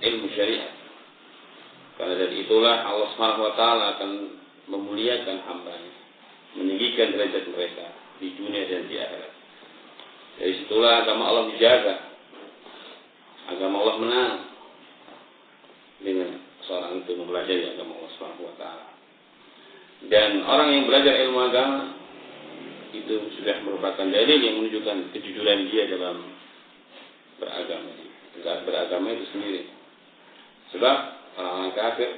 ilmu syariat. Karena dari itulah Allah Subhanahu wa taala akan memuliakan hamba-Nya, meninggikan derajat mereka di dunia dan di akhirat. Dari situlah agama Allah dijaga. Agama Allah menang dengan seorang itu mempelajari agama Allah Subhanahu wa taala. Dan orang yang belajar ilmu agama itu sudah merupakan dalil yang menunjukkan kejujuran dia dalam beragama. Beragama itu sendiri. Sebab orang-orang kafir,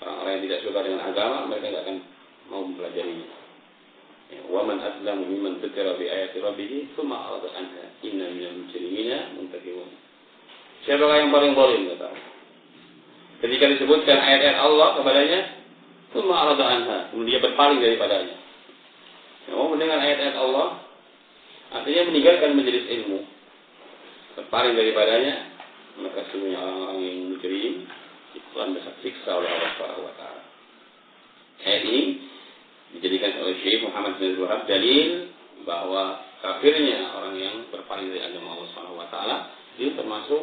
orang-orang yang tidak suka dengan agama, mereka tidak akan mau mempelajarinya. Wa man aslamu mimman dzukira bi ayati rabbih tsumma a'rada anha inna minal mujrimina muntaqimun. Siapakah yang paling zalim, kata Allah? Ketika disebutkan ayat-ayat Allah kepadanya, tsumma a'rada anha, kemudian dia berpaling daripadanya. Mau mendengar ayat-ayat Allah, artinya meninggalkan majelis ilmu, berpaling daripadanya, maka semuanya orang-orang yang mujrim itu akan siksa oleh Allah Subhanahu wa taala. Ayat ini dijadikan oleh Syekh Muhammad bin Abdul Wahhab dalil bahwa kafirnya orang yang berpaling dari agama Allah Subhanahu wa taala itu termasuk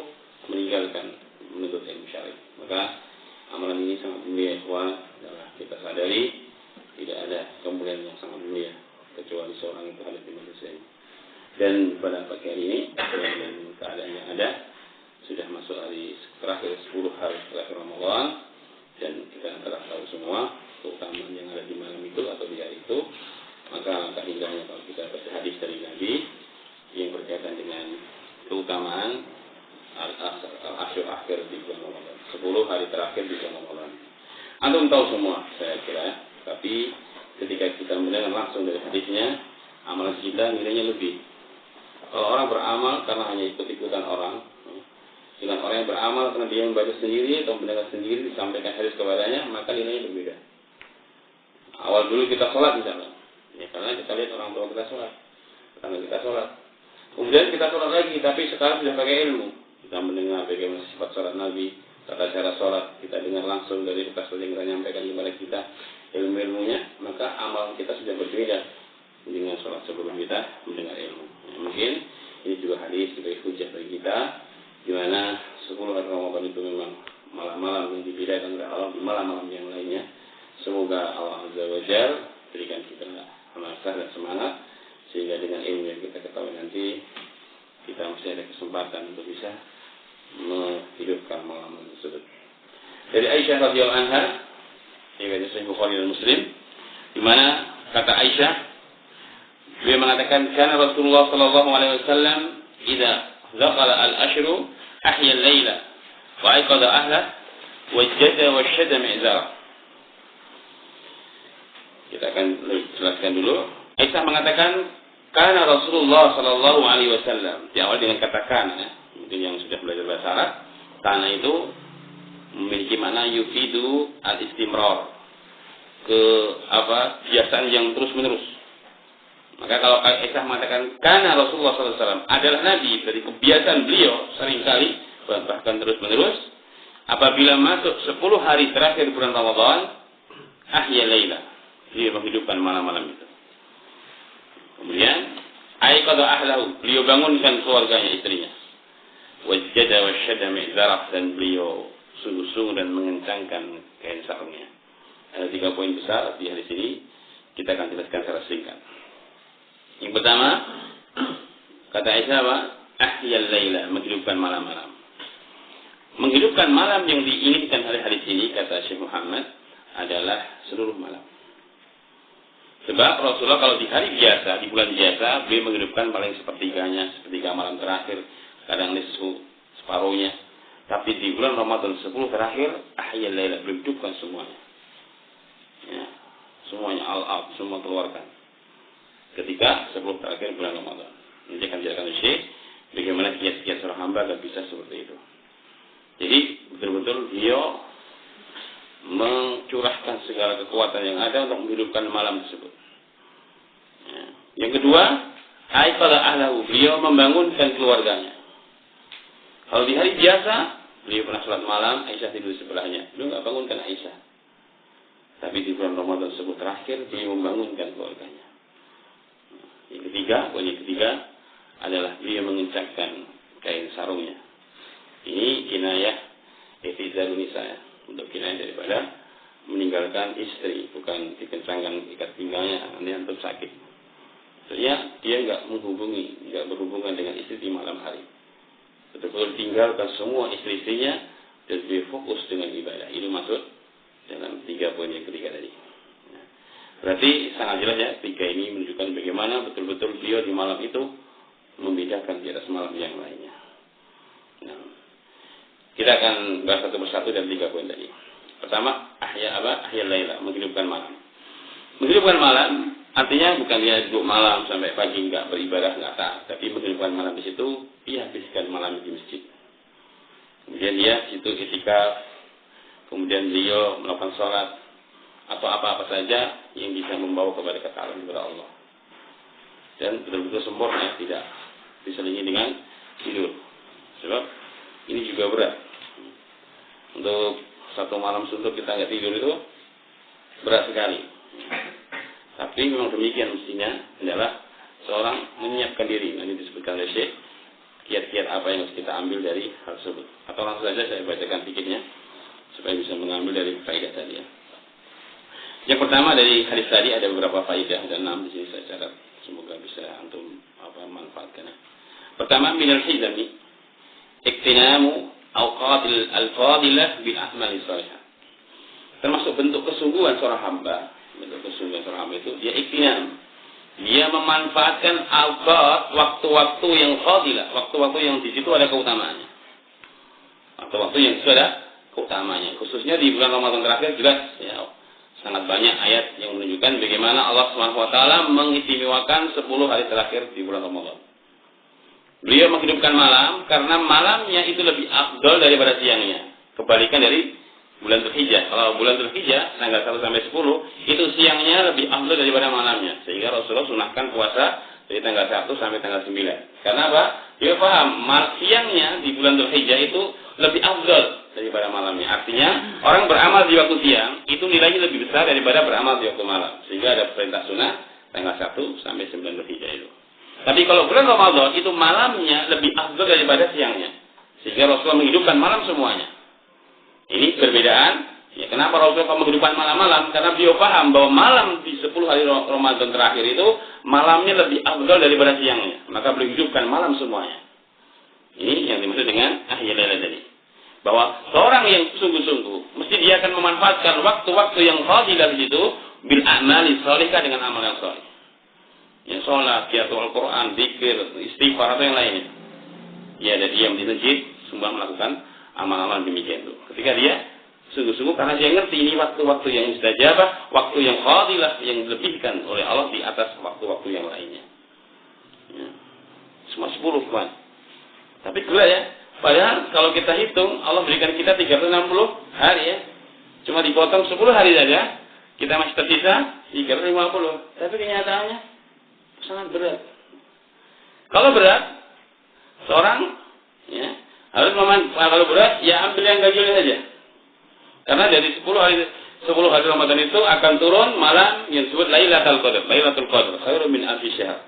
meninggalkan menuntut ilmu syar'i. Maka amalan ini sangat mulia, ikhwan. Kita sadari tidak ada kemuliaan yang sangat mulia kecuali seorang itu hadir di majelis ini. Dan pada pagi hari ini dengan keadaan yang ada, sudah masuk hari terakhir 10 hari terakhir Ramadan, dan kita telah tahu semua keutamaan yang ada di malam itu atau di hari itu. Maka tak indahnya kalau kita baca hadis dari Nabi yang berkaitan dengan keutamaan al-asyur akhir di bulan Ramadan, 10 hari terakhir di bulan Ramadan. Antum tahu semua, saya kira. Tapi ketika kita mendengar langsung dari hadisnya, amalan kita nilainya lebih. Kalau orang beramal karena hanya ikut-ikutan orang, dengan orang yang beramal karena dia membaca sendiri atau mendengar sendiri disampaikan hadis kepadanya, maka nilainya berbeda. Awal dulu kita sholat misalnya, ya, karena kita lihat orang tua kita sholat, karena kita sholat. Kemudian kita sholat lagi, tapi sekarang sudah pakai ilmu. Kita mendengar bagaimana sifat sholat Nabi, tata cara sholat, kita dengar langsung dari bekas yang kita nyampaikan kepada kita ilmu-ilmunya, maka amal kita sudah berbeda dengan sholat sebelum kita mendengar ilmu. Ya, mungkin ini juga hadis sebagai hujah bagi kita, di mana 10 hari Ramadan itu memang malam-malam yang dibedakan oleh Allah di malam-malam yang lainnya. Semoga Allah Azza wa Jalla berikan kita hamasah dan semangat, sehingga dengan ilmu yang kita ketahui nanti kita mesti ada kesempatan untuk bisa menghidupkan malam tersebut. Dari Aisyah radhiyallahu anha, riwayat Sahih Bukhari dan Muslim, di mana kata Aisyah, beliau mengatakan, "Kana Rasulullah sallallahu alaihi wasallam idza dzaqala al-ashru ahya al-laila wa ayqadha ahlah wa jada wa shada mi'zara." Kita akan jelaskan dulu. Aisyah mengatakan, "Kana Rasulullah sallallahu alaihi wasallam." Diawali dengan kata kana, ya. Mungkin yang sudah belajar bahasa Arab, kana itu memiliki makna yufidu al-istimrar, kebiasaan yang terus-menerus. Maka kalau Aisyah mengatakan kana Rasulullah sallallahu alaihi wasallam adalah Nabi, dari kebiasaan beliau seringkali bahkan terus-menerus apabila masuk 10 hari terakhir bulan Ramadan, ahya laila, dia menghidupkan malam-malam itu. Kemudian aiqadha ahlahu, beliau bangunkan keluarganya, istrinya. Wajjada wasyada mi'zarah, dan beliau sungguh-sungguh dan mengencangkan kain sarungnya. Ada 3 poin besar di hadis ini, kita akan jelaskan secara singkat. Yang pertama, kata Aisyah apa? Ahyal laila, menghidupkan malam-malam. Menghidupkan malam yang diinginkan oleh hadis ini, kata Syekh Muhammad, adalah seluruh malam. Sebab Rasulullah kalau di hari biasa, di bulan biasa, beliau menghidupkan paling sepertiga malam terakhir, kadang nisfu, separuhnya. Tapi di bulan Ramadan 10 terakhir, ahyal laila, beliau hidupkan semuanya. Ya, semuanya all-out, semua keluarkan. Ketika 10 terakhir bulan Ramadan. Nanti akan dijelaskan oleh Syekh bagaimana kiat-kiat seorang hamba agar bisa seperti itu. Jadi betul-betul beliau mencurahkan segala kekuatan yang ada untuk menghidupkan malam tersebut. Ya. Yang kedua, aiqadha ahlahu, beliau membangunkan keluarganya. Kalau di hari biasa, beliau pernah sholat malam, Aisyah tidur di sebelahnya. Beliau nggak bangunkan Aisyah. Tapi di bulan Ramadan tersebut terakhir, beliau membangunkan keluarganya. Yang ketiga adalah beliau mengencangkan kain sarungnya. Ini kinayah Ihtizarun nisa ya, untuk kinayah daripada meninggalkan istri, bukan dikencangkan ikat pinggangnya, nanti antum sakit. Maksudnya dia nggak berhubungan dengan istri di malam hari. Betul-betul tinggalkan semua istri-istrinya dan dia fokus dengan ibadah. Ini maksud dalam 3 poin yang ketiga tadi. Nah, berarti sangat jelas ya, 3 ini menunjukkan bagaimana betul-betul beliau di malam itu membedakan di atas malam yang lainnya. Nah, kita akan bahas satu persatu dari 3 poin tadi. Pertama, ahya laila, menghidupkan malam. Menghidupkan malam artinya bukan dia duduk malam sampai pagi enggak beribadah, enggak taat, tapi menghidupkan malam di situ dia habiskan malam di masjid. Kemudian dia situ itikaf, kemudian beliau melakukan sholat atau apa-apa saja yang bisa membawa kepada ketaatan kepada Allah. Dan betul-betul sempurna, tidak diselingi dengan tidur. Sebab ini juga berat. Untuk satu malam suntuk kita nggak tidur itu berat sekali. Tapi memang demikian mestinya adalah seorang menyiapkan diri. Nanti disebutkan oleh Syekh kiat-kiat apa yang harus kita ambil dari hal tersebut. Atau langsung saja saya bacakan fikirnya supaya bisa mengambil dari faedah tadi ya. Yang pertama dari hadis tadi ada beberapa faedah dan 6 di sini saya catat. Semoga bisa antum manfaatkan. Pertama, minal hizami iktinamu awqatil al-fadilah bil a'mali salihah. Termasuk bentuk kesungguhan seorang hamba. Bentuk kesungguhan seorang hamba itu dia iktinam. Dia memanfaatkan awqat, waktu-waktu yang fadilah, waktu-waktu yang di situ ada keutamaannya. Waktu-waktu yang itu ada keutamaannya. Khususnya di bulan Ramadan terakhir jelas ya, sangat banyak ayat yang menunjukkan bagaimana Allah Subhanahu wa taala mengistimewakan 10 hari terakhir di bulan Ramadan. Beliau menghidupkan malam karena malamnya itu lebih afdal daripada siangnya. Kebalikan dari bulan Dzulhijjah. Kalau bulan Dzulhijjah tanggal 1 sampai 10 itu siangnya lebih afdal daripada malamnya. Sehingga Rasulullah sunahkan puasa dari tanggal 1 sampai tanggal 9. Karena apa? Dia paham siangnya di bulan Dzulhijjah itu lebih afdal daripada malamnya. Artinya orang beramal di waktu siang itu nilainya lebih besar daripada beramal di waktu malam. Sehingga ada perintah sunnah tanggal 1 sampai 9 Dzulhijjah itu. Tapi kalau bulan Ramadan itu malamnya lebih afdal daripada siangnya. Sehingga Rasulullah menghidupkan malam semuanya. Ini perbedaan. Ya, kenapa Rasulullah menghidupkan malam-malam? Karena beliau paham bahwa malam di 10 hari Ramadan terakhir itu malamnya lebih afdal daripada siangnya. Maka beliau hidupkan malam semuanya. Ini yang dimaksud dengan ahya laila tadi. Bahwa seorang yang sungguh-sungguh mesti dia akan memanfaatkan waktu-waktu yang fadilah di situ bil a'mali shalihah dengan amal yang saleh. Ya, sholat, qiraatul Quran, zikir, istighfar atau yang lainnya. Ya, ada diam di masjid, semua melakukan amal-amal demikian itu. Ketika dia sungguh-sungguh karena dia ngerti ini waktu-waktu yang mustajabah, waktu yang fadilah yang dilebihkan oleh Allah di atas waktu-waktu yang lainnya. Ya. Semua 10 kan. Tapi gila ya. Padahal kalau kita hitung Allah berikan kita 360 hari ya. Cuma dipotong 10 hari saja, kita masih tersisa 350. Tapi kenyataannya sangat berat. Kalau berat, seorang ya harus kalau berat ya ambil yang ganjilnya saja. Karena dari 10 hari Ramadan itu akan turun malam yang disebut Lailatul Qadar. Lailatul Qadar khairun min alfi syahr.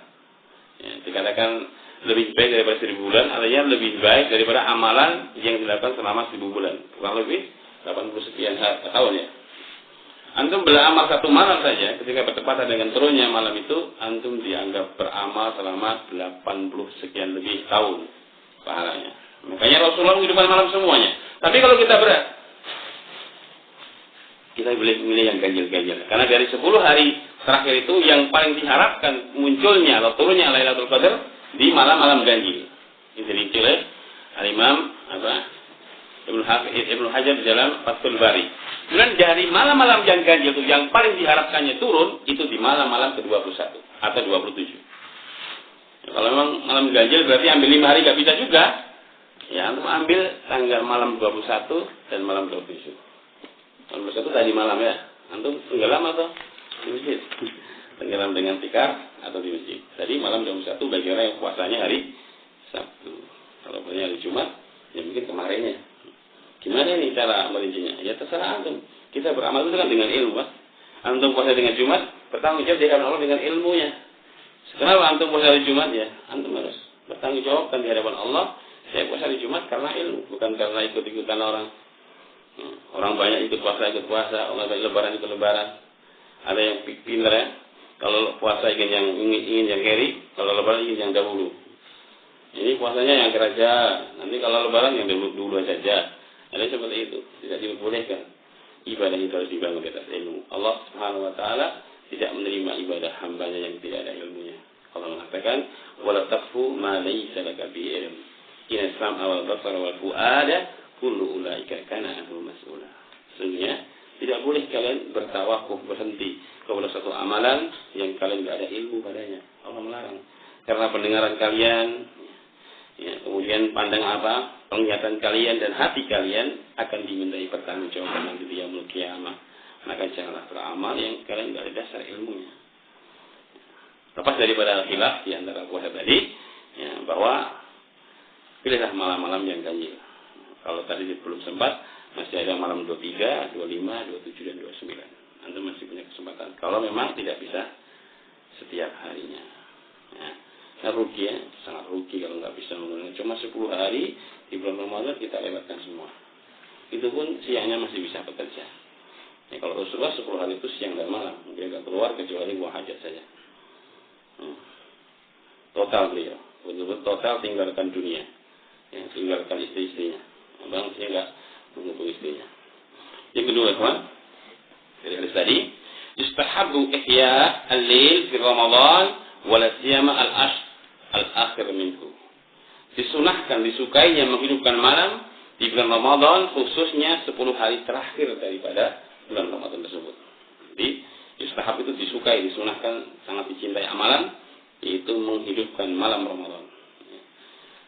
Ya, dikatakan lebih baik daripada 1000 bulan, artinya lebih baik daripada amalan yang dilakukan selama 1000 bulan. Kurang lebih 80 sekian tahun ya. Antum beramal 1 malam saja ketika bertepatan dengan turunnya malam itu, antum dianggap beramal selama 80 sekian lebih tahun pahalanya. Makanya Rasulullah menghidupkan malam semuanya. Tapi kalau kita berat, kita boleh milih yang ganjil-ganjil. Karena dari 10 hari terakhir itu yang paling diharapkan munculnya atau turunnya Lailatul Qadar di malam-malam ganjil. Ini dirinci oleh Al-Imam Ibnu Hajar di dalam Fathul Bari. Kemudian dari malam-malam yang ganjil itu yang paling diharapkannya turun itu di malam-malam ke-21 atau 27. Ya, kalau memang malam ganjil berarti ambil 5 hari gak bisa juga. Ya, antum ambil tanggal malam 21 dan malam 27. Malam 21 tadi malam ya. Antum tenggelam atau di masjid? Tenggelam dengan tikar atau di masjid. Tadi malam 21 bagi orang yang puasanya hari Sabtu. Kalau puasanya hari Jumat, ya mungkin kemarinnya. Gimana nih cara merincinya? Ya terserah antum. Kita beramal itu kan dengan ilmu, Pak. Antum puasa dengan Jumat, bertanggung jawab di hadapan Allah dengan ilmunya. Kenapa antum puasa hari Jumat ya? Antum harus bertanggung jawabkan di hadapan Allah. Saya puasa hari Jumat karena ilmu, bukan karena ikut-ikutan orang. Orang banyak ikut puasa, orang banyak lebaran ikut lebaran. Ada yang pintar ya. Kalau puasa ingin yang carry, kalau lebaran ingin yang dahulu. Ini puasanya yang aja, nanti kalau lebaran yang dulu saja. Ada seperti itu, tidak diperbolehkan. Ibadah itu harus dibangun di atas ilmu. Allah Subhanahu wa taala tidak menerima ibadah hambanya yang tidak ada ilmunya. Allah mengatakan, "Wala taqfu ma laysa laka bi ilm. Inna sam'a wal basara wal fu'ada kullu ulaika kana anhu mas'ula." Sesungguhnya tidak boleh kalian bertawakuf, berhenti kepada satu amalan yang kalian tidak ada ilmu padanya. Allah melarang. Karena pendengaran kalian, ya, kemudian penglihatan kalian dan hati kalian akan dimintai pertanggungjawaban nanti di yaumul qiyamah. Maka janganlah beramal yang kalian tidak ada dasar ilmunya. Lepas daripada khilaf di antara puasa tadi, ya, bahwa pilihlah malam-malam yang ganjil. Kalau tadi belum sempat, masih ada malam 23, 25, 27 dan 29. Anda masih punya kesempatan. Kalau memang tidak bisa setiap harinya. Ya. Nah, rugi ya, sangat rugi kalau nggak bisa menggunakan. Cuma 10 hari di bulan Ramadan kita lewatkan semua. Itu pun siangnya masih bisa bekerja. Ya, kalau Rasulullah 10 hari itu siang dan malam, dia nggak keluar kecuali buah hajat saja. Total beliau, betul-betul total tinggalkan dunia, ya, tinggalkan istri-istrinya. Bang, saya nggak menghubung istrinya. Yang kedua, kawan, dari hadis tadi, yustahabbu ihya al-lail fi Ramadan wala siyama al-akhir minhu. Disunahkan, disukainya menghidupkan malam di bulan Ramadan, khususnya 10 hari terakhir daripada bulan Ramadan tersebut. Jadi, yustahab itu disukai, disunahkan, sangat dicintai amalan, yaitu menghidupkan malam Ramadan.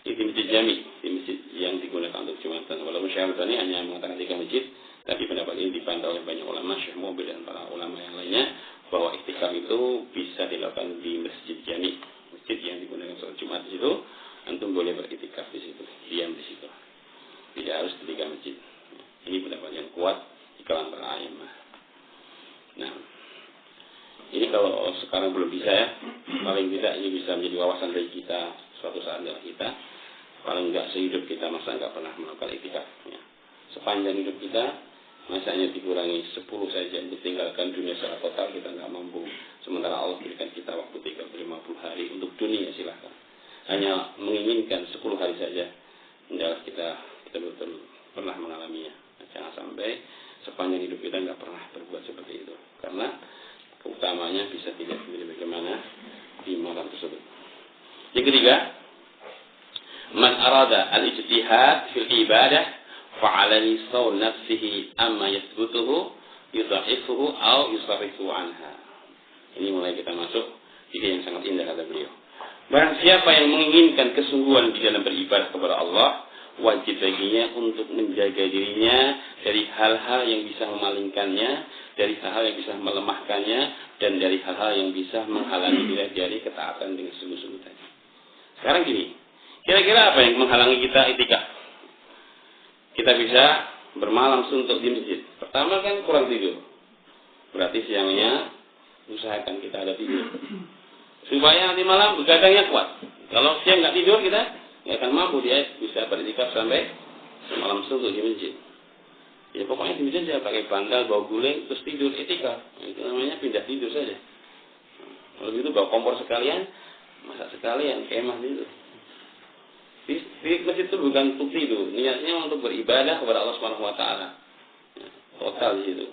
Di masjid jami, di masjid yang digunakan untuk Jumatan. Walaupun Syekh Al-Albani hanya mengatakan 3 masjid, tapi pendapat ini dibantah oleh banyak ulama, Syekh Mubil dan para ulama yang lainnya, bahwa iktikaf itu bisa dilakukan di masjid jami, masjid yang digunakan sholat Jumat di situ. Antum boleh beriktikaf di situ, diam di situ. Tidak harus di 3 masjid. Ini pendapat yang kuat di kalangan para a'immah. Nah, ini kalau sekarang belum bisa ya, paling tidak ini bisa menjadi wawasan dari kita suatu saat dalam kita. Paling enggak sehidup kita masa enggak pernah melakukan iktikaf. Ya. Sepanjang hidup kita, masanya dikurangi 10 saja untuk tinggalkan dunia secara total, kita enggak mampu. Sementara Allah berikan kita waktu 30-50 hari untuk dunia, silahkan. Hanya menginginkan 10 hari saja, hendaklah kita betul-betul pernah mengalaminya. Jangan sampai sepanjang hidup kita enggak pernah berbuat seperti itu. Karena keutamanya bisa tidak sendiri bagaimana di malam tersebut. Yang ketiga, man arada al-ijtihad fil ibadah fa'alaihi sawl nafsihi amma yathbutuhu yudha'ifuhu aw yusarrifu anha. Ini mulai kita masuk ide yang sangat indah kata beliau. Barang siapa yang menginginkan kesungguhan di dalam beribadah kepada Allah, wajib baginya untuk menjaga dirinya dari hal-hal yang bisa memalingkannya, dari hal-hal yang bisa melemahkannya, dan dari hal-hal yang bisa menghalangi dia dari ketaatan dengan sungguh-sungguh tadi. Sekarang gini, kira-kira apa yang menghalangi kita iktikaf? Kita bisa bermalam suntuk di masjid. Pertama kan kurang tidur. Berarti siangnya usahakan kita ada tidur. Supaya nanti malam begadangnya kuat. Kalau siang nggak tidur kita nggak akan mampu dia bisa beriktikaf sampai semalam suntuk di masjid. Ya pokoknya di masjid saya pakai bantal, bawa guling, terus tidur iktikaf. Itu namanya pindah tidur saja. Kalau gitu bawa kompor sekalian, masak sekalian, kemah itu. Di masjid itu bukan untuk tidur, niatnya untuk beribadah kepada Allah Subhanahu wa taala. Total di situ.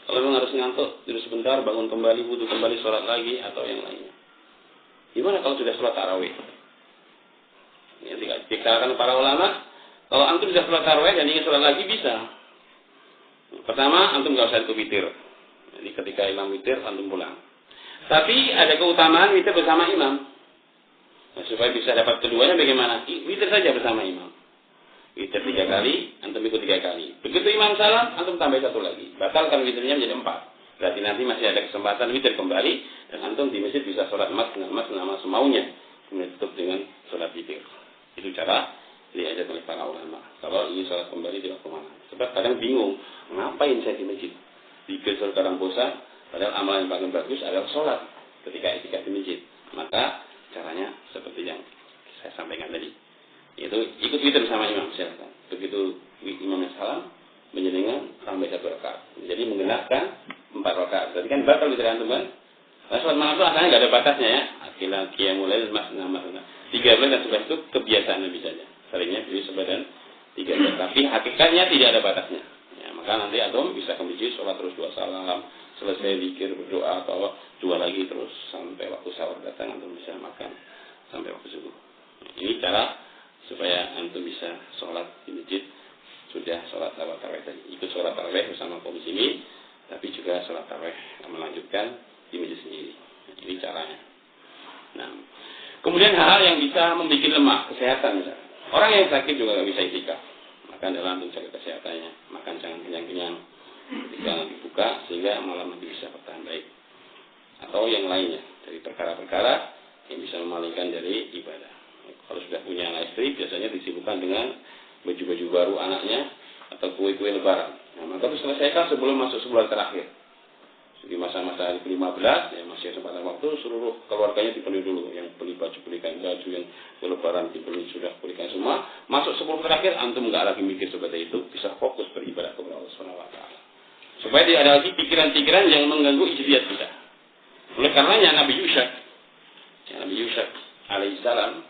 Kalau memang harus ngantuk, tidur sebentar, bangun kembali, wudu kembali, sholat lagi atau yang lainnya. Gimana kalau sudah sholat tarawih? Ini dikatakan para ulama, kalau antum sudah sholat tarawih dan ingin sholat lagi bisa. Pertama, antum nggak usah ikut witir. Jadi ketika imam witir, antum pulang. Tapi ada keutamaan witir bersama imam. Nah, supaya bisa dapat keduanya bagaimana? Witir saja bersama imam. Witir 3 kali, antum ikut 3 kali. Begitu imam salam, antum tambah 1 lagi. Batalkan witirnya menjadi 4. Berarti nanti masih ada kesempatan witir kembali, dan antum di masjid bisa sholat masna semaunya. Kemudian tutup dengan sholat witir. Itu cara diajar oleh para ulama. Kalau ingin sholat kembali tidak kemana. Sebab kadang bingung, ngapain saya di masjid? Pikir sekarang bosan, padahal amalan yang paling bagus adalah sholat ketika iktikaf di masjid. Maka caranya seperti yang saya sampaikan tadi. Itu ikut witir sama imam, silakan. Begitu imamnya salam, menjenengan tambah 1 rakaat. Jadi menggenapkan 4 rakaat. Berarti kan batal bisa antum kan? Nah, sholat malam itu asalnya nggak ada batasnya ya. Akhirnya mulai masna. 13 dan 11 itu kebiasaan Nabi saja. Seringnya beli sebadan 13. Tapi hakikatnya tidak ada batasnya. Ya, maka nanti antum bisa ke masjid, sholat terus 2 salam, selesai zikir, berdoa atau 2 lagi terus sampai waktu sahur datang antum bisa makan sampai waktu subuh. Ini cara supaya antum bisa sholat di masjid. Sudah sholat tarawih tadi, ikut sholat tarawih bersama kaum muslimin, tapi juga sholat tarawih melanjutkan di masjid sendiri. Ini caranya. Nah, kemudian hal-hal yang bisa membuat lemah kesehatan misalnya. Orang yang sakit juga nggak bisa itikaf. Makan dalam untuk jaga kesehatannya, makan jangan kenyang-kenyang, jangan dibuka sehingga malam nanti bisa bertahan baik. Atau yang lainnya dari perkara-perkara yang bisa memalingkan dari ibadah. Kalau sudah punya anak istri, biasanya disibukkan dengan baju-baju baru anaknya atau kue-kue lebaran. Nah, maka itu selesaikan sebelum masuk sebulan terakhir. Di masa-masa hari ke-15, ya masih kesempatan waktu, seluruh keluarganya dibeli dulu. Yang beli baju, belikan baju, yang lebaran dibeli sudah belikan semua. Masuk 10 terakhir, antum nggak lagi mikir seperti itu, bisa fokus beribadah kepada Allah SWT. Supaya tidak ada lagi pikiran-pikiran yang mengganggu ijtihad kita. Oleh karenanya Nabi Yusuf alaihissalam,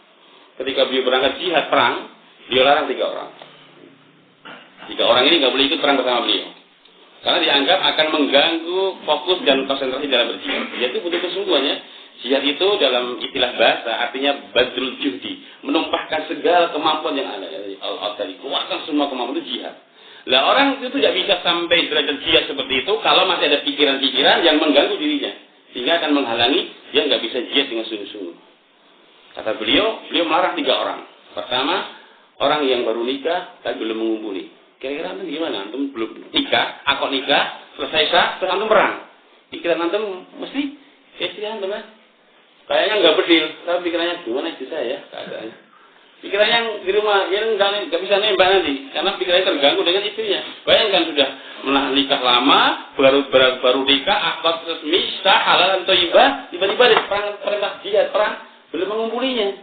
ketika beliau berangkat jihad perang, dia larang 3 orang. 3 orang ini nggak boleh ikut perang bersama beliau. Karena dianggap akan mengganggu fokus dan konsentrasi dalam berjihad. Jihad itu butuh kesungguhannya. Jihad itu dalam istilah bahasa artinya badrul juhdi, menumpahkan segala kemampuan yang ada. Al-out tadi, keluarkan semua kemampuan itu jihad. Lah orang itu tidak bisa sampai derajat jihad seperti itu kalau masih ada pikiran-pikiran yang mengganggu dirinya, sehingga akan menghalangi dia nggak bisa jihad dengan sungguh-sungguh. Kata beliau melarang 3 orang. Pertama, orang yang baru nikah tapi belum mengumpuli. Kira-kira antum gimana? Antum belum nikah, akad nikah, selesai sah, terus antum perang. Pikiran antum mesti istri antum kan? Kayaknya nggak berdil, tapi pikirannya gimana istri saya keadaannya. Pikirannya yang di rumah, yang nggak bisa nembak nanti, karena pikirannya terganggu dengan istrinya. Bayangkan sudah nikah lama, baru nikah, akad resmi, sah, halal atau thayyibah, tiba-tiba ada perintah jihad, perang, belum mengumpulinya.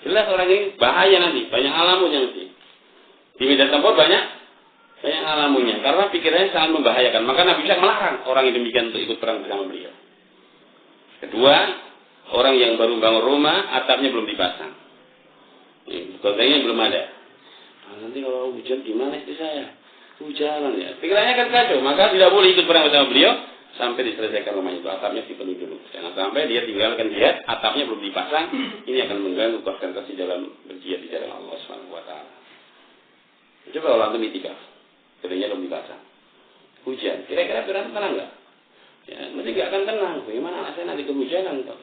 Jelas orang ini bahaya nanti, banyak alamunnya nanti. Di medan tempur banyak alamunnya, karena pikirannya sangat membahayakan. Maka Nabi bisa melarang orang yang demikian untuk ikut perang bersama beliau. Kedua, orang yang baru bangun rumah, atapnya belum dipasang, gentengnya belum ada. Nanti kalau hujan gimana istri saya? Hujanan ya. Pikirannya kan kacau, maka tidak boleh ikut perang bersama beliau sampai diselesaikan rumahnya itu, atapnya dipenuhi dulu. Jangan sampai dia tinggalkan jihad, atapnya belum dipasang, ini akan mengganggu konsentrasi dalam berjihad di jalan Allah SWT. Coba kalau antum itikaf, keringnya belum dipasang, hujan, kira-kira berarti tenang nggak? Ya, mesti nggak akan tenang. Bagaimana anak saya nanti kehujanan toh?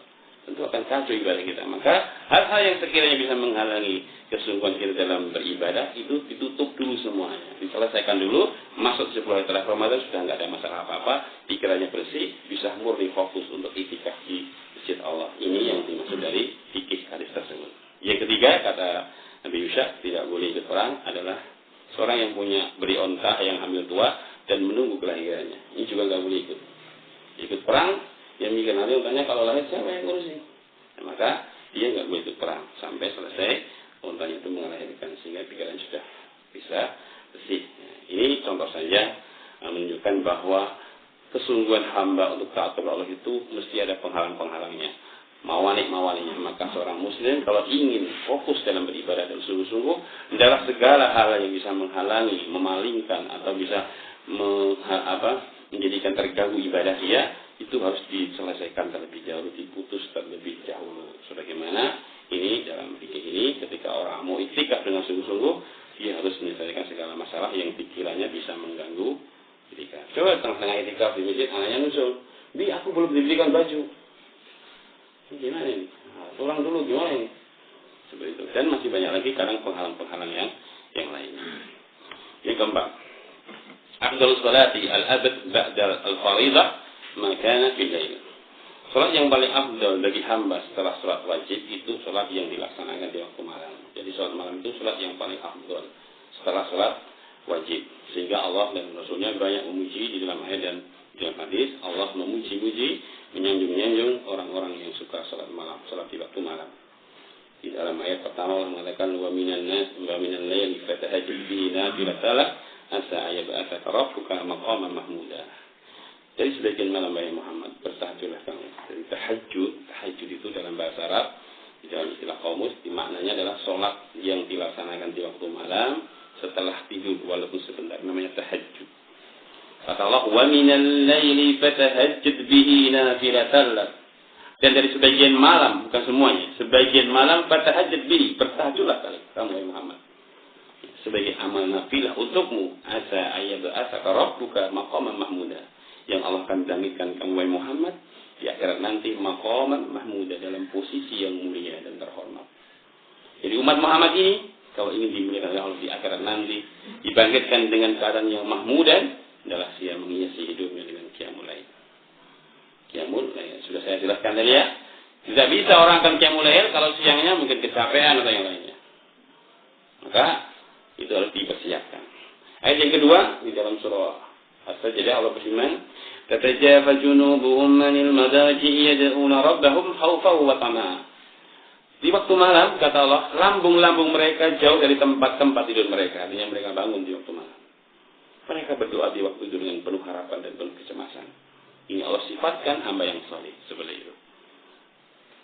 Tentu akan kacau ibadah kita. Maka hal-hal yang sekiranya bisa menghalangi kesungguhan kita dalam beribadah itu ditutup dulu semuanya, diselesaikan dulu. Masuk 10 hari terakhir Ramadan sudah nggak ada masalah apa-apa, pikirannya bersih, bisa murni fokus untuk itikaf di masjid Allah. Ini yang dimaksud dari fikih hadis tersebut. Yang ketiga, kata Nabi Yusuf, tidak boleh ikut perang adalah seorang yang punya beri onta yang hamil tua dan menunggu kelahirannya. Ini juga nggak boleh ikut. Ikut perang, yang mikir nanti ontanya kalau lahir siapa yang ngurusin? Nah, maka dia nggak boleh ikut perang sampai selesai ontanya itu melahirkan, sehingga pikiran sudah bisa bersih. Nah, ini contoh saja menunjukkan bahwa kesungguhan hamba untuk taat kepada Allah itu mesti ada penghalang-penghalangnya, mawani-mawaninya. Maka seorang muslim kalau ingin fokus dalam beribadah dan sungguh-sungguh, adalah segala hal yang bisa menghalangi, memalingkan atau bisa menjadikan terganggu ibadah dia, itu harus diselesaikan terlebih dahulu, diputus terlebih dahulu. Sebagaimana ini dalam fikih ini, ketika orang mau iktikaf dengan sungguh-sungguh, dia harus menyelesaikan segala masalah yang pikirannya bisa mengganggu iktikaf. Coba tengah-tengah iktikaf di masjid, anaknya nusul, "Bi, aku belum dibelikan baju." Ini gimana ini? Nah, pulang dulu gimana ini? Seperti itu. Dan masih banyak lagi kadang penghalang-penghalang yang lainnya. Yang keempat, afdhalus salati al-abad ba'da al-faridah ma kana fil lail. Salat yang paling afdal bagi hamba setelah salat wajib itu salat yang dilaksanakan di waktu malam. Jadi salat malam itu salat yang paling afdal setelah salat wajib. Sehingga Allah dan Rasulnya banyak memuji di dalam ayat dan di dalam hadis. Allah memuji-muji, menyanjung-nyanjung orang-orang yang suka salat malam, salat di waktu malam. Di dalam ayat pertama Allah mengatakan wa minan nas wa minal laili fatahajjad bihi nafilatan asa ayyab'atsaka rabbuka maqaman mahmuda. Dari sebagian malam wahai Muhammad, bertahajudlah kamu. Dari tahajud itu dalam bahasa Arab, di dalam istilah kamus, maknanya adalah sholat yang dilaksanakan di waktu malam setelah tidur walaupun sebentar, namanya tahajud. Kata Allah, wa minal laili fatahajjad bihi nafilatan lak. Dan dari sebagian malam, bukan semuanya, sebagian malam fatahajjad bihi, bertahajudlah kamu wahai Muhammad. Sebagai amal nafilah untukmu, asa ayyab'atsaka rabbuka maqaman mahmuda. Yang Allah akan bangkitkan kamu wahai Muhammad di akhirat nanti maqaman mahmuda, dalam posisi yang mulia dan terhormat. Jadi umat Muhammad ini kalau ingin dimuliakan oleh Allah di akhirat nanti, dibangkitkan dengan keadaan yang mahmudan, adalah dia menghiasi hidupnya dengan qiyamul lail. Qiyamul lail sudah saya jelaskan tadi ya. Tidak bisa orang akan qiyamul lail kalau siangnya mungkin kecapean atau yang lainnya. Maka itu harus dipersiapkan. Ayat yang kedua di dalam surah As-Sajdah, Allah berfirman, "Tatajafa junubuhum 'anil madaji yad'una rabbahum khaufan wa tama'an." Di waktu malam, kata Allah, lambung-lambung mereka jauh dari tempat-tempat tidur mereka. Artinya mereka bangun di waktu malam. Mereka berdoa di waktu itu dengan penuh harapan dan penuh kecemasan. Ini Allah sifatkan hamba yang saleh seperti itu.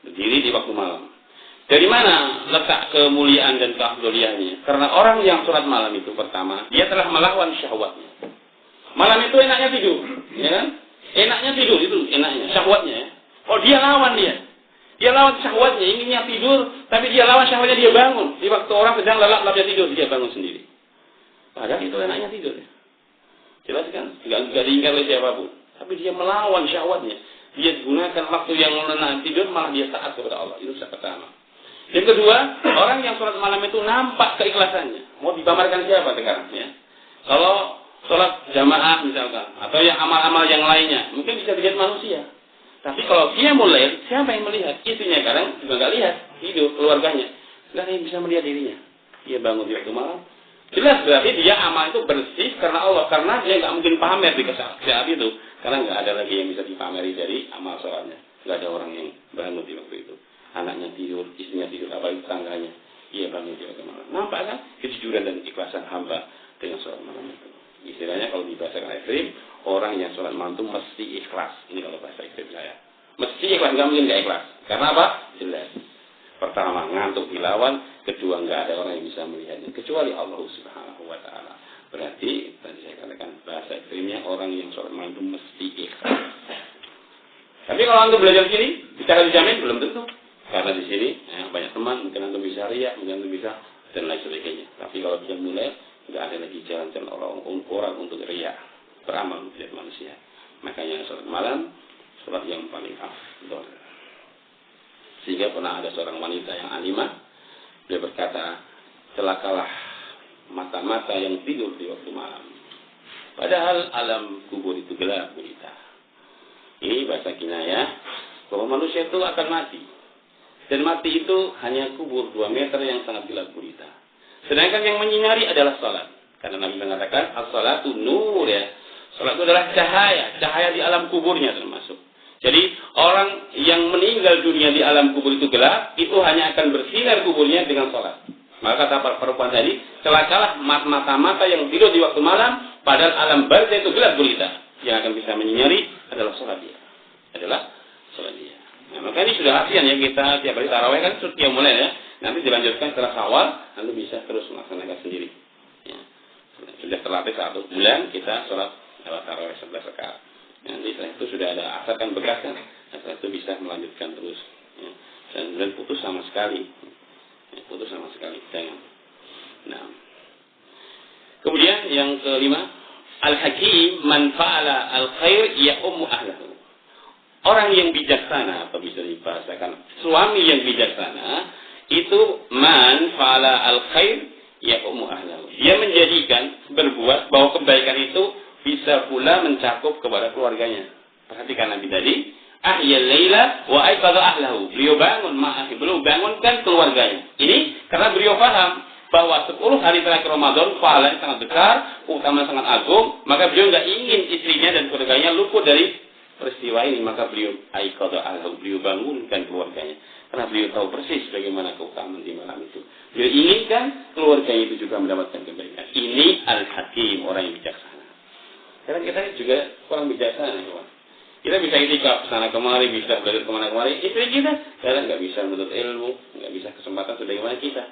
Berdiri di waktu malam. Dari mana letak kemuliaan dan keafdoliannya? Karena orang yang sholat malam itu pertama, dia telah melawan syahwatnya. Malam itu enaknya tidur, ya kan? Enaknya tidur itu enaknya, syahwatnya. Ya. Oh dia lawan dia. Dia lawan syahwatnya, inginnya tidur, tapi dia lawan syahwatnya, dia bangun. Di waktu orang sedang lelap-lelapnya tidur, dia bangun sendiri. Padahal itu enaknya tidur. Ya. Jelas kan? Enggak diingkar oleh siapapun. Tapi dia melawan syahwatnya. Dia gunakan waktu yang lelah tidur, malah dia taat kepada Allah. Itu yang pertama. Yang kedua, orang yang sholat malam itu nampak keikhlasannya. Mau dipamerkan siapa sekarang? Ya? Kalau sholat jamaah misalkan, atau yang amal-amal yang lainnya, mungkin bisa dilihat manusia. Tapi kalau dia mulai, siapa yang melihat? Itunya kadang juga nggak lihat, hidup keluarganya, nggak ada yang bisa melihat dirinya. Dia bangun di waktu malam, jelas berarti dia amal itu bersih karena Allah, karena dia nggak mungkin pamer di saat itu, karena nggak ada lagi yang bisa dipameri dari amal sholatnya. Nggak ada orang yang bangun di waktu itu. Anaknya tidur, istrinya tidur, apalagi tetangganya, dia bangun di waktu malam. Nampak kan kejujuran dan ikhlasan hamba dengan sholat malam itu. Istilahnya kalau di bahasa ekstrim, orang yang sholat malam itu mesti ikhlas. Ini kalau bahasa ekstrim saya. Mesti ikhlas, nggak mungkin nggak ikhlas. Karena apa? Jelas. Pertama, ngantuk dilawan. Kedua, nggak ada orang yang bisa melihatnya. Kecuali Allah Subhanahu wa Ta'ala. Berarti, tadi saya katakan, bahasa ekstrimnya orang yang sholat malam itu mesti ikhlas. Tapi kalau Anda belajar sini, bicara dijamin, belum tentu. Karena di sini, banyak teman, mungkin Anda bisa riak, mungkin Anda bisa, dan lain sebagainya. Tapi kalau dia mulai, nggak ada lagi jalan-jalan orang untuk riya, beramal untuk manusia. Makanya sholat malam, sholat yang paling afdol. Sehingga pernah ada seorang wanita yang alimah, dia berkata, celakalah mata-mata yang tidur di waktu malam. Padahal alam kubur itu gelap gulita. Ini bahasa kinayah bahwa manusia itu akan mati. Dan mati itu hanya kubur 2 meter yang sangat gelap gulita. Sedangkan yang menyinari adalah salat. Karena Nabi mengatakan, as-salatu nur ya. Salat itu adalah cahaya di alam kuburnya termasuk. Jadi orang yang meninggal dunia di alam kubur itu gelap, itu hanya akan bersinar kuburnya dengan salat. Maka kata perempuan tadi, celakalah mata-mata yang tidur di waktu malam, padahal alam barzah itu gelap gulita. Yang akan bisa menyinari adalah salat dia. Nah, maka ini sudah hasian ya, kita tiap hari tarawih kan sudah mulai ya. Nanti dilanjutkan setelah Syawal, nanti bisa terus melaksanakan sendiri. Ya. Sudah terlatih 1 bulan kita sholat tarawih 11 rakaat. Nanti setelah itu sudah ada asar kan bekas kan. Setelah itu bisa melanjutkan terus. Ya. Dan putus sama sekali. Ya, putus sama sekali. Jangan. Nah. Kemudian yang kelima, al-hakim man fa'ala al-khair ya'ummu ahlahu. Orang yang bijaksana, atau bisa dibahasakan suami yang bijaksana, itu man fa'ala al-khair ya'ummu ahlahu. Dia menjadikan, berbuat bahwa kebaikan itu bisa pula mencakup kepada keluarganya. Perhatikan Nabi tadi, ahyal laila wa aiqadha ahlahu. Beliau bangunkan keluarganya. Ini karena beliau paham bahwa 10 hari terakhir Ramadan pahalanya sangat besar, utama sangat agung, maka beliau tidak ingin istrinya dan keluarganya luput dari peristiwa ini, maka beliau aiqadha ahlahu, beliau bangunkan keluarganya. Karena beliau tahu persis bagaimana keutamaan di malam itu. Beliau inginkan keluarganya itu juga mendapatkan kebaikan. Ini al-hakim, orang yang bijaksana. Karena kita juga orang bijaksana, kawan. Kita bisa itikaf sana kemari, bisa belajar kemana kemari. Istri kita kadang nggak bisa menuntut ilmu, nggak bisa kesempatan sebagaimana kita.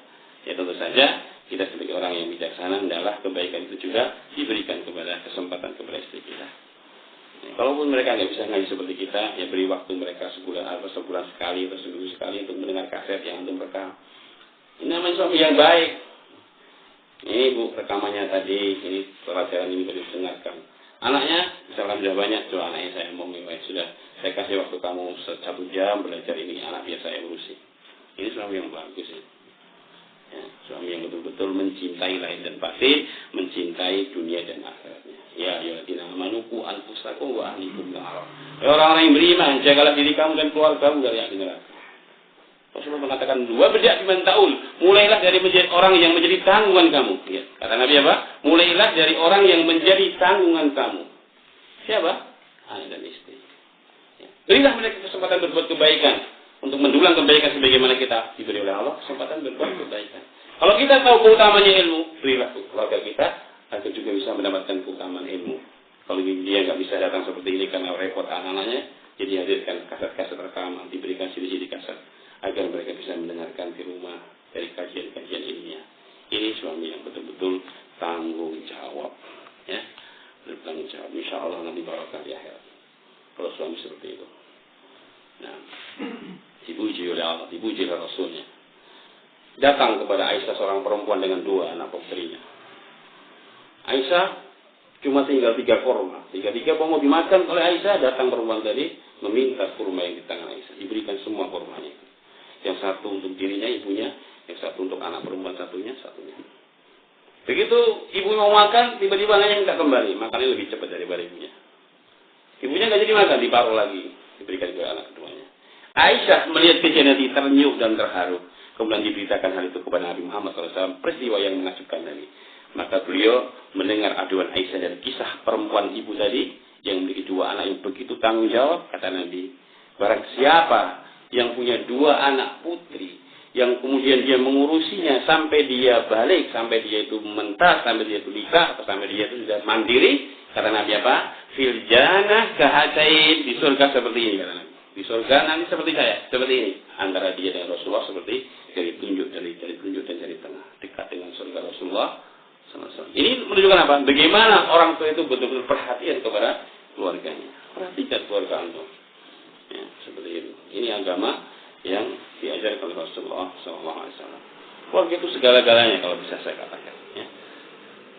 Ya tentu saja kita sebagai orang yang bijaksana hendaklah kebaikan itu juga diberikan kepada kesempatan kepada istri kita. Ya, kalaupun mereka nggak bisa ngaji seperti kita, ya beri waktu mereka sebulan atau sebulan sekali atau seminggu sekali untuk mendengar kaset yang antum rekam. Ini namanya suami yang baik. Ini bu rekamannya tadi, ini pelajaran ini boleh didengarkan. Anaknya, misalnya sudah banyak, tuh anaknya saya mau sudah saya kasih waktu kamu 1 jam belajar ini, anak biasa saya urusi. Ini suami yang bagus ya. Ya, suami yang betul-betul mencintai lahir dan batin, mencintai dunia dan akhiratnya. Ya, ya ladina amanuku anfusakum wa ahlikum nara. Ya orang-orang yang beriman, jagalah diri kamu dan keluargamu dari api neraka. Rasulullah mengatakan dua bedak biman taul, mulailah dari menjadi orang yang menjadi tanggungan kamu. Ya. Kata Nabi apa? Mulailah dari orang yang menjadi tanggungan kamu. Siapa? Anak dan istri. Ya. Berilah mereka kesempatan berbuat kebaikan untuk mendulang kebaikan sebagaimana kita diberi oleh Allah kesempatan berbuat kebaikan. Kalau kita tahu keutamanya ilmu, berilah keluarga kita agar juga bisa mendapatkan keutamaan ilmu. Kalau dia nggak bisa datang seperti ini karena repot anak-anaknya, jadi hadirkan kaset-kaset rekaman, diberikan CD-CD kaset agar mereka bisa mendengarkan di rumah dari kajian-kajian ilmiah. Ini suami yang betul-betul tanggung jawab, ya, bertanggung jawab. Insya Allah nanti barokah di akhirat. Kalau suami seperti itu, nah, dipuji oleh Allah, dipuji oleh Rasulnya. Datang kepada Aisyah seorang perempuan dengan 2 anak putrinya. Aisyah cuma tinggal 3 kurma, 3 mau dimakan oleh Aisyah. Datang perempuan tadi meminta kurma yang di tangan Aisyah, diberikan semua kurmanya. Yang satu untuk dirinya, ibunya, yang satu untuk anak perempuan satunya. Begitu ibu mau makan, tiba-tiba anaknya minta kembali, makannya lebih cepat daripada ibunya. Ibunya nggak jadi makan, diparuh lagi, diberikan ke anak keduanya. Aisyah melihat kejadian itu ternyuk dan terharu. Kemudian diberitakan hal itu kepada Nabi Muhammad SAW, peristiwa yang menakjubkan tadi. Maka beliau mendengar aduan Aisyah dan kisah perempuan ibu tadi yang memiliki 2 anak yang begitu tanggung jawab. Kata Nabi, barang siapa yang punya 2 anak putri, yang kemudian dia mengurusinya sampai dia balik, sampai dia itu mentas, sampai dia itu nikah, atau sampai dia itu sudah mandiri, kata Nabi apa? Fil jannah kahatain, di surga seperti ini, kata Nabi. Di surga nanti seperti saya, seperti ini. Antara dia dan Rasulullah seperti jari tunjuk dan jari tengah, dekat dengan surga Rasulullah. Ini menunjukkan apa? Bagaimana orang tua itu betul-betul perhatian kepada keluarganya. Perhatikan keluarga antum. Ya, seperti itu. Ini agama yang diajarkan oleh Rasulullah SAW. Keluarga itu segala-galanya kalau bisa saya katakan. Ya.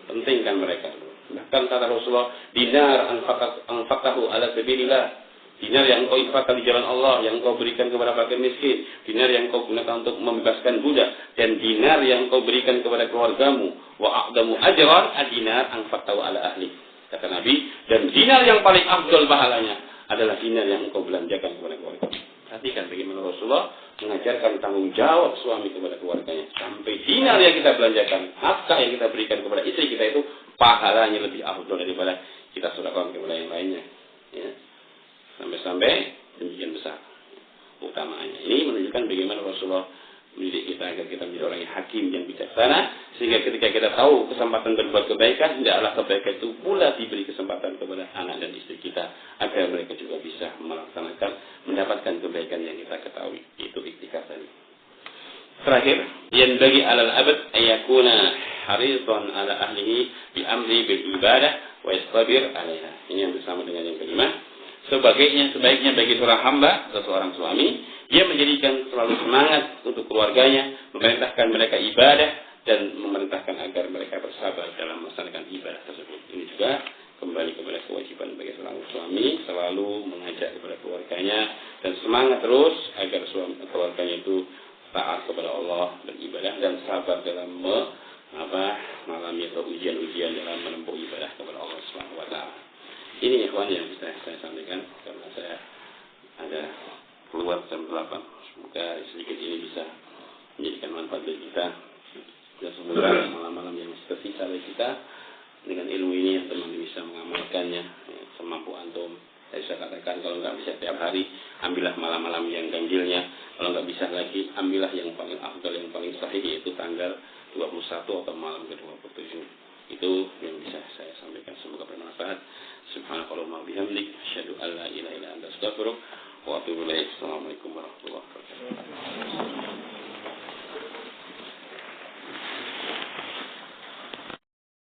Pentingkan mereka. Bahkan kata Rasulullah, dinar anfaqtahu ala sabilillah. Dinar yang engkau infakkan di jalan Allah, yang engkau berikan kepada fakir miskin. Dinar yang engkau gunakan untuk membebaskan budak. Dan dinar yang engkau berikan kepada keluargamu. Wa a'damu ajran adinar anfaqtahu ala ahli. Kata Nabi, dan dinar yang paling afdal pahalanya adalah dinar yang engkau belanjakan kepada keluarga. Perhatikan bagaimana Rasulullah mengajarkan tanggung jawab suami kepada keluarganya. Sampai dinar yang kita belanjakan, nafkah yang kita berikan kepada istri kita itu pahalanya lebih afdal daripada kita sedekahkan kepada yang lainnya. Ya. Sampai-sampai demikian besar utamaannya. Ini menunjukkan bagaimana Rasulullah mendidik kita agar kita menjadi orang yang hakim, yang bijaksana, sehingga ketika kita tahu kesempatan berbuat kebaikan, hendaklah kebaikan itu pula diberi kesempatan kepada anak dan istri kita agar mereka juga bisa melaksanakan, mendapatkan kebaikan yang kita ketahui. Itu iktikaf tadi. Terakhir, yang bagi alal abad ayakuna harisan ala ahlihi bi amri bil ibadah wa yastabir alaiha. Ini yang bersama dengan yang kelima. Sebaiknya bagi seorang hamba atau seorang suami, dia menjadikan selalu semangat untuk keluarganya, memerintahkan mereka ibadah dan memerintahkan agar mereka bersabar dalam melaksanakan ibadah tersebut. Ini juga kembali kepada kewajiban bagi seorang suami selalu mengajak kepada keluarganya dan semangat terus agar suami keluarganya itu taat kepada Allah, beribadah dan sabar dalam mengalami ujian-ujian dalam menempuh ibadah kepada Allah Subhanahu wa taala. Ini ikhwan yang bisa saya sampaikan karena saya ada keluar jam 8. Semoga sedikit ini bisa menjadikan manfaat bagi kita. Dan semoga malam-malam yang tersisa bagi kita dengan ilmu ini yang teman bisa mengamalkannya semampu antum. Saya bisa katakan kalau nggak bisa tiap hari, ambillah malam-malam yang ganjilnya. Kalau nggak bisa lagi, ambillah yang paling afdal, yang paling sahih, yaitu tanggal 21 atau malam ke-27. Itu asyhadu an la ilaha illa anta astaghfiruka wa atubu ilaik. Assalamualaikum warahmatullahi wabarakatuh.